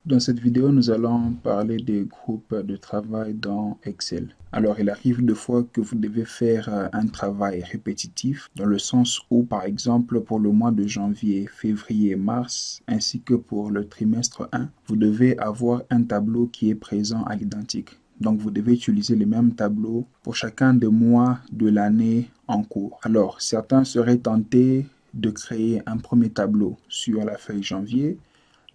Dans cette vidéo, nous allons parler des groupes de travail dans Excel. Alors, il arrive des fois que vous devez faire un travail répétitif, dans le sens où, par exemple, pour le mois de janvier, février, mars, ainsi que pour le trimestre 1, vous devez avoir un tableau qui est présent à l'identique. Donc, vous devez utiliser les mêmes tableaux pour chacun des mois de l'année en cours. Alors, certains seraient tentés de créer un premier tableau sur la feuille janvier,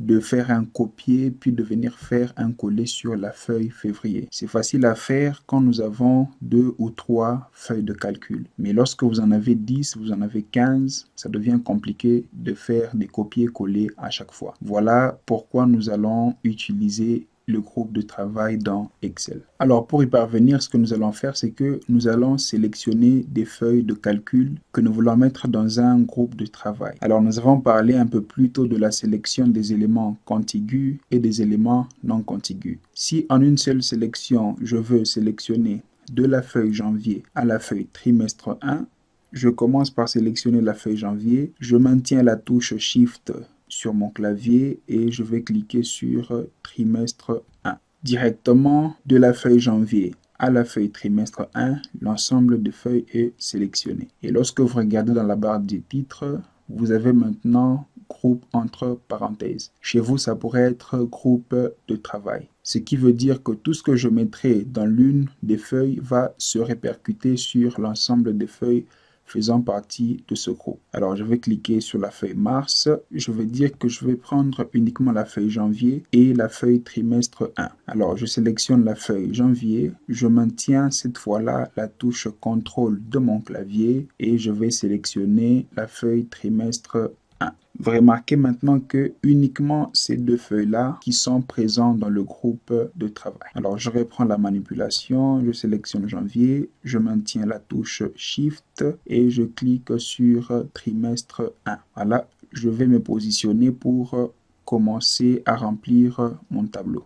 de faire un copier puis de venir faire un coller sur la feuille février. C'est facile à faire quand nous avons 2 ou 3 feuilles de calcul. Mais lorsque vous en avez 10, vous en avez 15, ça devient compliqué de faire des copier-coller à chaque fois. Voilà pourquoi nous allons utiliser le groupe de travail dans Excel. Alors pour y parvenir, ce que nous allons faire, c'est que nous allons sélectionner des feuilles de calcul que nous voulons mettre dans un groupe de travail. Alors nous avons parlé un peu plus tôt de la sélection des éléments contigus et des éléments non contigus. Si en une seule sélection, je veux sélectionner de la feuille janvier à la feuille trimestre 1, je commence par sélectionner la feuille janvier, je maintiens la touche Shift sur mon clavier et je vais cliquer sur trimestre 1. Directement de la feuille janvier à la feuille trimestre 1, l'ensemble des feuilles est sélectionné. Et lorsque vous regardez dans la barre des titres, vous avez maintenant groupe entre parenthèses. Chez vous, ça pourrait être groupe de travail. Ce qui veut dire que tout ce que je mettrai dans l'une des feuilles va se répercuter sur l'ensemble des feuilles faisant partie de ce groupe. Alors, je vais cliquer sur la feuille mars. Je vais dire que je vais prendre uniquement la feuille janvier et la feuille trimestre 1. Alors, je sélectionne la feuille janvier. Je maintiens cette fois-là la touche contrôle de mon clavier et je vais sélectionner la feuille trimestre 1. Vous remarquez maintenant que uniquement ces deux feuilles-là qui sont présentes dans le groupe de travail. Alors, je reprends la manipulation, je sélectionne janvier, je maintiens la touche Shift et je clique sur trimestre 1. Voilà, je vais me positionner pour commencer à remplir mon tableau.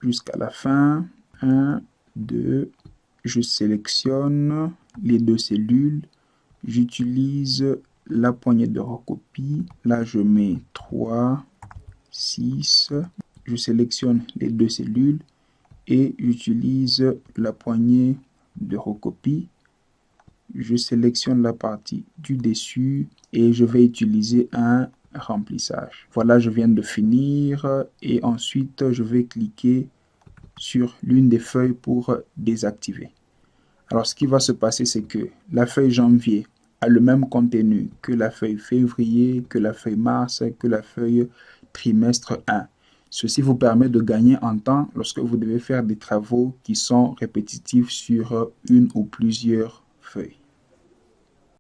Jusqu'à la fin, 1, 2, je sélectionne les deux cellules, j'utilise la poignée de recopie. Là, je mets 3, 6. Je sélectionne les deux cellules et j'utilise la poignée de recopie. Je sélectionne la partie du dessus et je vais utiliser un remplissage. Voilà, je viens de finir et ensuite, je vais cliquer sur l'une des feuilles pour désactiver. Alors, ce qui va se passer, c'est que la feuille janvier a le même contenu que la feuille février, que la feuille mars, que la feuille trimestre 1. Ceci vous permet de gagner en temps lorsque vous devez faire des travaux qui sont répétitifs sur une ou plusieurs feuilles.